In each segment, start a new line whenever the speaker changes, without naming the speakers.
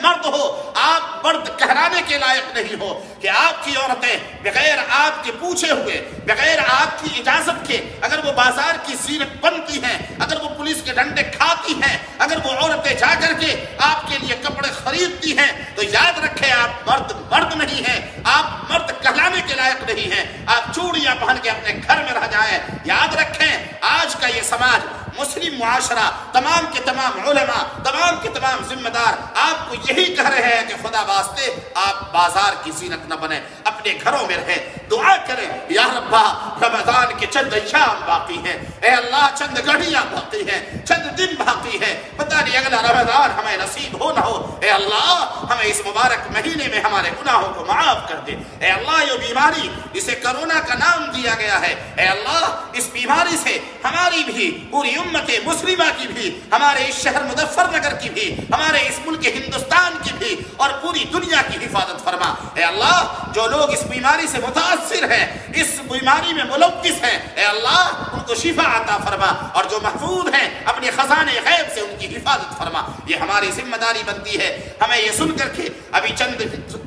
مرد ہو، آپ مرد کہلانے کے لائق نہیں ہو کہ آپ کی عورتیں بغیر آپ کے پوچھے ہوئے، بغیر آپ کی اجازت کے اگر وہ بازار کی زینت بنتی ہیں، اگر وہ پولیس کے ڈنڈے کھاتی ہیں، اگر وہ عورتیں جا کر کے آپ کے لیے کپڑے خریدتی ہیں، تو یاد رکھیں آپ مرد نہیں ہیں، آپ مرد کہلانے کے لائق نہیں ہیں، آپ چوڑیاں پہن کے اپنے گھر میں رہ جائیں۔ یاد رکھیں آج کا یہ سماج، مسلم معاشرہ، تمام کے تمام علماء، تمام کے تمام ذمہ دار آپ کو یہی کہہ رہے ہیں کہ خدا واسطے آپ بازار کی زینت نہ بنیں، اپنے گھروں میں رہیں، دعا کریں یا ربا رمضان کے چند ایام باقی ہیں، اے اللہ چند گھڑیاں باقی ہیں، چند دن باقی ہیں، پتہ نہیں اگلا رمضان ہمیں نصیب ہو نہ ہو، اے اللہ ہمیں اس مبارک مہینے میں ہمارے گناہوں کو معاف کر دے۔ اے اللہ یہ بیماری جسے کرونا کا نام دیا گیا ہے، اے اللہ اس بیماری سے ہماری بھی، پوری امت مسلمہ کی بھی، ہمارے اس شہر مظفر نگر کی بھی، ہمارے اس ملک ہندوستان کی بھی اور پوری دنیا کی حفاظت فرما۔ اے اللہ جو لوگ اس بیماری سے متاثر ہیں، اس بیماری میں ملوث ہیں، اے اللہ ان کو شفا عطا فرما، اور جو محفوظ ہیں اپنے خزانے غیب سے ان کی حفاظت فرما۔ یہ ہماری ذمہ داری بنتی ہے۔ ہمیں یہ سن کر کے ابھی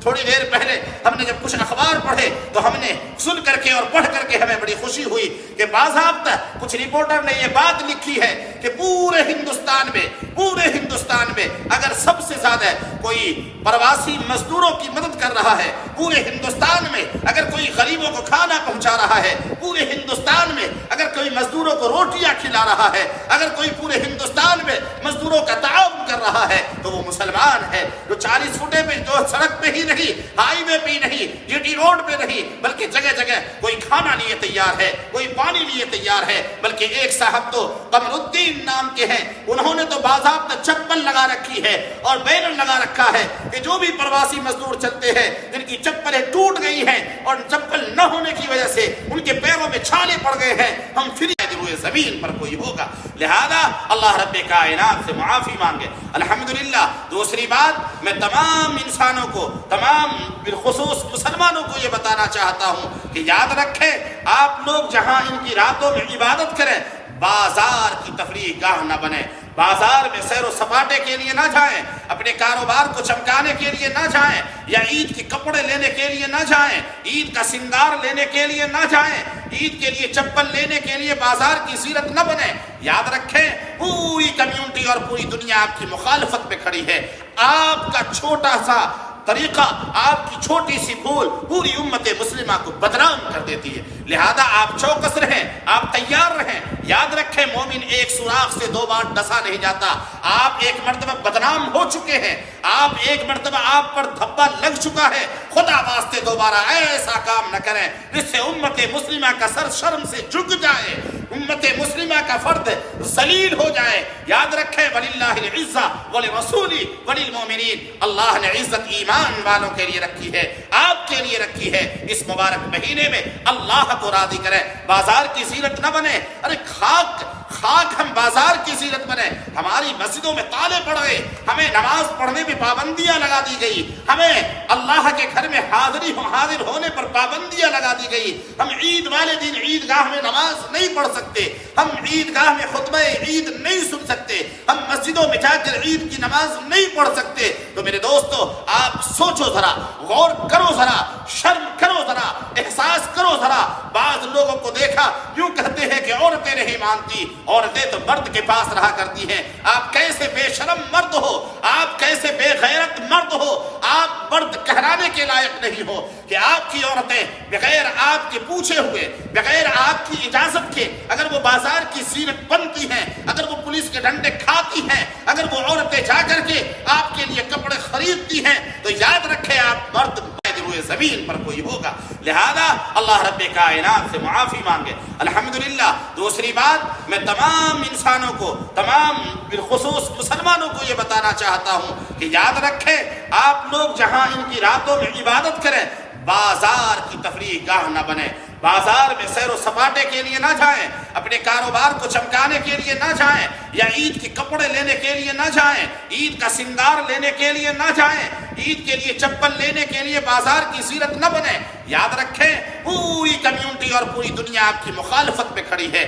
تھوڑی دیر پہلے ہم نے جب کچھ اخبار پڑھے تو ہم نے سن کر کے اور پڑھ کر کے ہمیں بڑی خوشی ہوئی کہ باضابطہ کچھ رپورٹر نے یہ بات لکھی ہے کہ پورے ہندوستان میں اگر سب سے زیادہ کوئی پرواسی مزدوروں کی مدد کر رہا ہے، پورے ہندوستان میں اگر کوئی غریبوں کو کھانا پہنچا رہا ہے، پورے ہندوستان میں اگر کوئی مزدوروں کو روٹیاں کھلا رہا ہے، اگر کوئی پورے ہندوستان میں مزدوروں کا تعاون کر رہا ہے تو وہ مسلمان ہے، جو 40 فٹے پہ، جو سڑک پہ ہی نہیں، ہائی وے پہ ہی نہیں، جی ٹی روڈ پہ نہیں، بلکہ جگہ جگہ کوئی کھانا لیے تیار ہے، کوئی پانی لیے تیار ہے۔ بلکہ ایک صاحب تو قمر الدین نام کے ہیں، انہوں نے تو باضابطہ چپل لگا رکھی ہے اور بینر لگا رکھا ہے کہ جو بھی پرواسی مزدور چلتے ہیں جن کی چپلیں ٹوٹ گئی ہیں اور چپل نہ ہونے کی وجہ سے ان کے پیروں میں چھالے پڑ گئے ہیں، ہم فری روئے زمین پر کوئی ہوگا، لہذا اللہ رب کائنات سے معافی مانگے۔ الحمدللہ دوسری بات میں تمام انسانوں کو، تمام بالخصوص مسلمانوں کو یہ بتانا چاہتا ہوں کہ یاد رکھیں آپ لوگ جہاں ان کی راتوں میں عبادت کریں، بازار کی تفریح گاہ نہ بنے، بازار میں سیر و سپاٹے کے لیے نہ جائیں، اپنے کاروبار کو چمکانے کے لیے نہ جائیں، یا عید کے کپڑے لینے کے لیے نہ جائیں، عید کا سنگار لینے کے لیے نہ جائیں، عید کے لیے چپل لینے کے لیے بازار کی زینت نہ بنے۔ یاد رکھیں پوری کمیونٹی اور پوری دنیا آپ کی مخالفت پہ کھڑی ہے، آپ کا چھوٹا سا طریقہ، آپ کی چھوٹی سی بھول پوری امت مسلمہ کو بدنام کر دیتی ہے، لہذا آپ چوکس رہیں، آپ تیار رہیں۔ یاد رکھیں مومن ایک سوراخ سے 2 بار ڈسا نہیں جاتا، آپ ایک مرتبہ بدنام ہو چکے ہیں، آپ ایک مرتبہ آپ پر دھبا لگ چکا ہے، خدا واسطے دوبارہ ایسا کام نہ کریں جس سے امت مسلمہ کا سر شرم سے جھک جائے، امت مسلمہ کا فرد ذلیل ہو جائے۔ یاد رکھیں وَلِلَّهِ الْعِزَّةُ وَلِرَسُولِهِ وَلِلْمُؤْمِنِينَ، اللہ نے عزت ایمان والوں کے لیے رکھی ہے، آپ کے لیے رکھی ہے۔ اس مبارک مہینے میں اللہ کو راضی کریں، بازار کی زینت نہ بنے، ارے خاک ہم بازار کی زینت بنے، ہماری مسجدوں میں تالے پڑ گئے، ہمیں نماز پڑھنے میں پابندیاں لگا دی گئی، ہمیں اللہ کے گھر میں حاضر ہونے پر پابندیاں لگا دی گئی، ہم عید والے دن عید گاہ میں نماز نہیں پڑھ سکتے، ہم عید گاہ میں خطبہ عید نہیں سن سکتے، ہم مسجدوں میں جا کر عید کی نماز نہیں پڑھ سکتے۔ تو میرے دوستو آپ سوچو ذرا، غور کرو ذرا، شرم کرو ذرا، احساس کرو ذرا۔ بعض لوگوں کو دیکھا یوں کہتے ہیں کہ عورتیں نہیں مانتی، عورتیں تو مرد کے پاس رہا کرتی ہیں۔ آپ کیسے بے شرم مرد ہو، آپ کیسے بے غیرت مرد ہو، آپ مرد کہلانے کے لائق نہیں ہو کہ آپ کی عورتیں بغیر آپ کے پوچھے ہوئے، بغیر آپ کی اجازت کے اگر وہ بازار کی زینت بنتی ہیں، اگر وہ پولیس کے ڈنڈے کھاتی ہیں، اگر وہ عورتیں جا کر کے آپ کے لیے کپڑے خریدتی ہیں، تو یاد رکھیں آپ مرد ہوئے زمین پر کوئی ہوگا، لہذا اللہ رب کائنات سے معافی مانگے۔ الحمدللہ دوسری بات میں تمام انسانوں کو، تمام بالخصوص مسلمانوں کو یہ بتانا چاہتا ہوں کہ یاد رکھیں آپ لوگ جہاں ان کی راتوں میں عبادت کریں، بازار کی تفریح گاہ نہ بنے، بازار میں سیر و سپاٹے کے لیے نہ جائیں، اپنے کاروبار کو چمکانے کے لیے نہ جائیں، یا عید کے کپڑے لینے کے لیے نہ جائیں، عید کا سنگار لینے کے لیے نہ جائیں، عید کے لیے چپل لینے کے لیے بازار کی زینت نہ بنے۔ یاد رکھیں پوری کمیونٹی اور پوری دنیا آپ کی مخالفت پہ کھڑی ہے،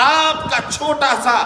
آپ کا چھوٹا سا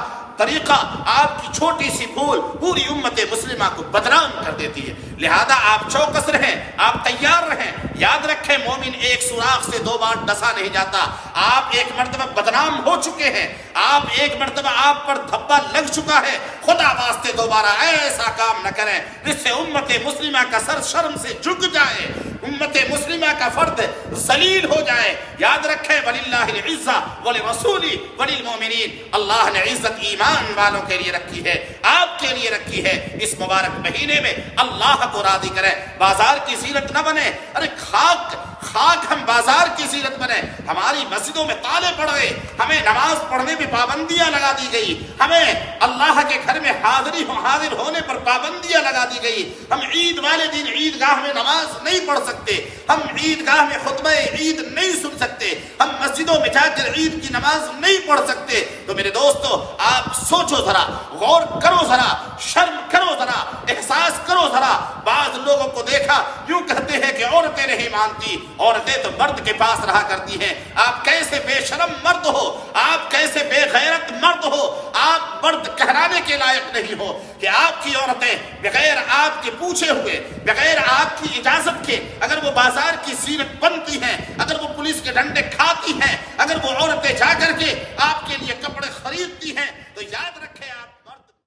طریقہ، آپ کی چھوٹی سی بھول پوری امت مسلمہ کو بدنام کر دیتی ہے۔ لہذا آپ چوکس رہیں، آپ تیار رہیں۔ یاد رکھیں مومن ایک سوراخ سے دو بار ڈسا نہیں جاتا۔ آپ ایک مرتبہ بدنام ہو چکے ہیں، آپ ایک مرتبہ آپ پر دھبا لگ چکا ہے، خدا واسطے دوبارہ ایسا کام نہ کریں جس سے امت مسلمہ کا سر شرم سے جھک جائے، امت مسلمہ کا فرد ذلیل ہو جائے۔ یاد رکھیں وَلِلَّهِ الْعِزَّةُ وَلِرَسُولِهِ وَلِلْمُؤْمِنِينَ، اللہ نے عزت ایمان والوں کے لیے رکھی ہے، آپ کے لیے رکھی ہے۔ اس مبارک مہینے میں اللہ کو راضی کریں، بازار کی زینت نہ بنے۔ ارے خاک ہم بازار کی زینت بنے۔ ہماری مسجدوں میں تالے پڑ گئے، ہمیں نماز پڑھنے میں پابندیاں لگا دی گئی، ہمیں اللہ کے گھر میں حاضر ہونے پر پابندیاں لگا دی گئی۔ ہم عید والے دن عیدگاہ میں نماز نہیں پڑھ سکتے، ہم عیدگاہ میں خطبہ عید نہیں سن سکتے، ہم مسجدوں میں جا کر عید کی نماز نہیں پڑھ سکتے۔ تو میرے دوستو آپ سوچو ذرا، غور کرو ذرا، شرم کرو ذرا، احساس کرو ذرا۔ بعض لوگوں کو دیکھا یوں کہتے ہیں کہ عورتیں نہیں مانتی، عورتیں تو مرد کے پاس رہا کرتی ہیں۔ آپ کیسے بے شرم مرد ہو، آپ کیسے بے غیرت مرد ہو، آپ مرد کہلانے کے لائق نہیں ہو کہ آپ کی عورتیں بغیر آپ کے پوچھے ہوئے، بغیر آپ کی اجازت کے اگر وہ بازار کی زینت بنتی ہیں، اگر وہ پولیس کے ڈنڈے کھاتی ہیں، اگر وہ عورتیں جا کر کے آپ کے لیے کپڑے خریدتی ہیں، تو یاد رکھ